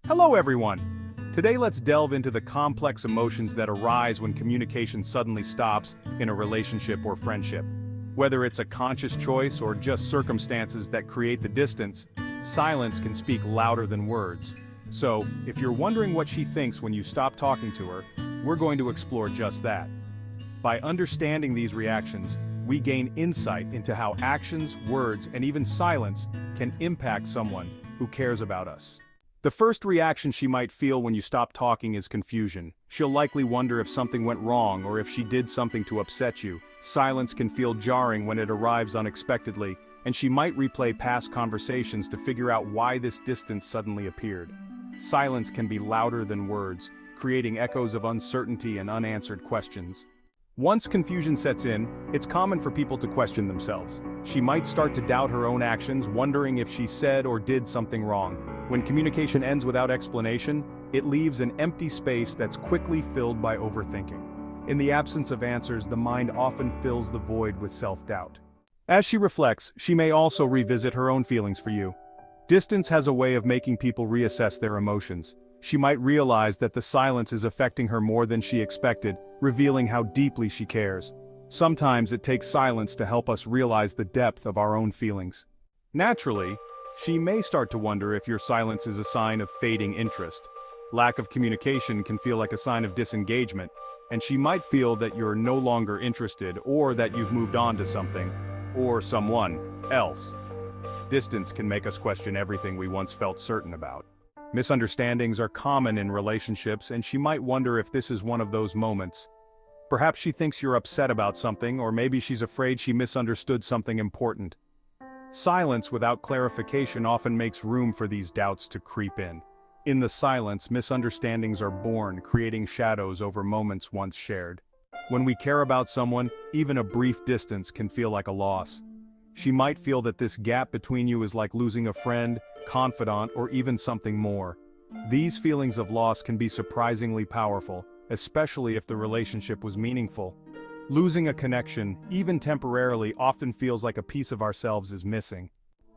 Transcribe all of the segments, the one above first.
Hello everyone! Today let's delve into the complex emotions that arise when communication suddenly stops in a relationship or friendship. Whether it's a conscious choice or just circumstances that create the distance, silence can speak louder than words. So, if you're wondering what she thinks when you stop talking to her, we're going to explore just that. By understanding these reactions, we gain insight into how actions, words, and even silence can impact someone who cares about us. The first reaction she might feel when you stop talking is confusion. She'll likely wonder if something went wrong or if she did something to upset you. Silence can feel jarring when it arrives unexpectedly, and she might replay past conversations to figure out why this distance suddenly appeared. Silence can be louder than words, creating echoes of uncertainty and unanswered questions. Once confusion sets in, it's common for people to question themselves. She might start to doubt her own actions, wondering if she said or did something wrong. When communication ends without explanation, it leaves an empty space that's quickly filled by overthinking. In the absence of answers, the mind often fills the void with self-doubt. As she reflects, she may also revisit her own feelings for you. Distance has a way of making people reassess their emotions. She might realize that the silence is affecting her more than she expected, revealing how deeply she cares. Sometimes it takes silence to help us realize the depth of our own feelings. Naturally, she may start to wonder if your silence is a sign of fading interest. Lack of communication can feel like a sign of disengagement, and she might feel that you're no longer interested or that you've moved on to something or someone else. Distance can make us question everything we once felt certain about. Misunderstandings are common in relationships, and she might wonder if this is one of those moments. Perhaps she thinks you're upset about something, or maybe she's afraid she misunderstood something important. Silence without clarification often makes room for these doubts to creep in. In the silence, misunderstandings are born, creating shadows over moments once shared. When we care about someone, even a brief distance can feel like a loss. She might feel that this gap between you is like losing a friend, confidant, or even something more. These feelings of loss can be surprisingly powerful, especially if the relationship was meaningful. Losing a connection, even temporarily, often feels like a piece of ourselves is missing.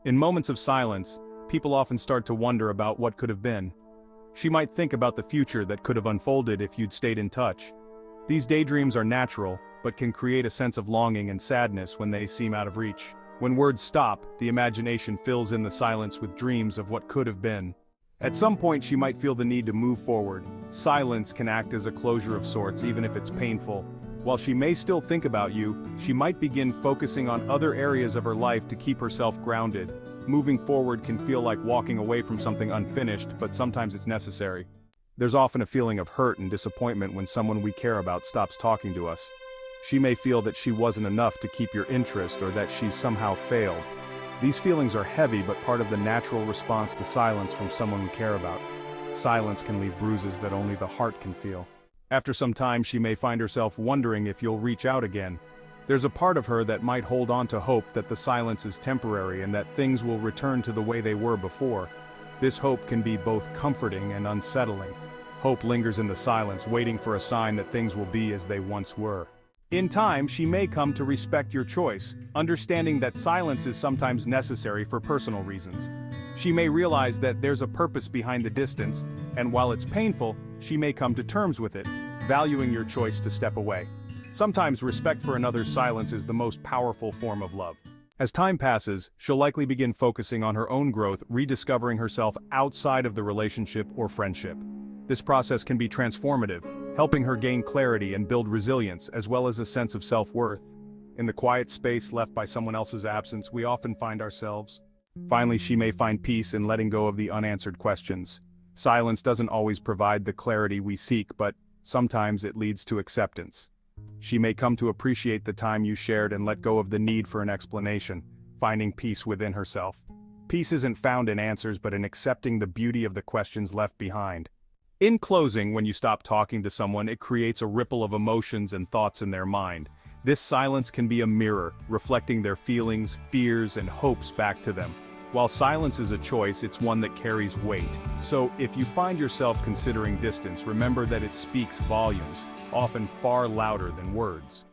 In moments of silence, people often start to wonder about what could have been. She might think about the future that could have unfolded if you'd stayed in touch. These daydreams are natural, but can create a sense of longing and sadness when they seem out of reach. When words stop, the imagination fills in the silence with dreams of what could have been. At some point, she might feel the need to move forward. Silence can act as a closure of sorts, even if it's painful. While she may still think about you, she might begin focusing on other areas of her life to keep herself grounded. Moving forward can feel like walking away from something unfinished, but sometimes it's necessary. There's often a feeling of hurt and disappointment when someone we care about stops talking to us. She may feel that she wasn't enough to keep your interest or that she's somehow failed. These feelings are heavy but part of the natural response to silence from someone we care about. Silence can leave bruises that only the heart can feel. After some time, she may find herself wondering if you'll reach out again. There's a part of her that might hold on to hope that the silence is temporary and that things will return to the way they were before. This hope can be both comforting and unsettling. Hope lingers in the silence, waiting for a sign that things will be as they once were. In time, she may come to respect your choice, understanding that silence is sometimes necessary for personal reasons. She may realize that there's a purpose behind the distance, and while it's painful, she may come to terms with it, valuing your choice to step away. Sometimes respect for another's silence is the most powerful form of love. As time passes, she'll likely begin focusing on her own growth, rediscovering herself outside of the relationship or friendship. This process can be transformative, helping her gain clarity and build resilience, as well as a sense of self-worth. In the quiet space left by someone else's absence, we often find ourselves. Finally, she may find peace in letting go of the unanswered questions. Silence doesn't always provide the clarity we seek, but sometimes it leads to acceptance. She may come to appreciate the time you shared and let go of the need for an explanation, finding peace within herself. Peace isn't found in answers but in accepting the beauty of the questions left behind. In closing, when you stop talking to someone, it creates a ripple of emotions and thoughts in their mind. This silence can be a mirror, reflecting their feelings, fears, and hopes back to them. While silence is a choice, it's one that carries weight. So, if you find yourself considering distance, remember that it speaks volumes, often far louder than words.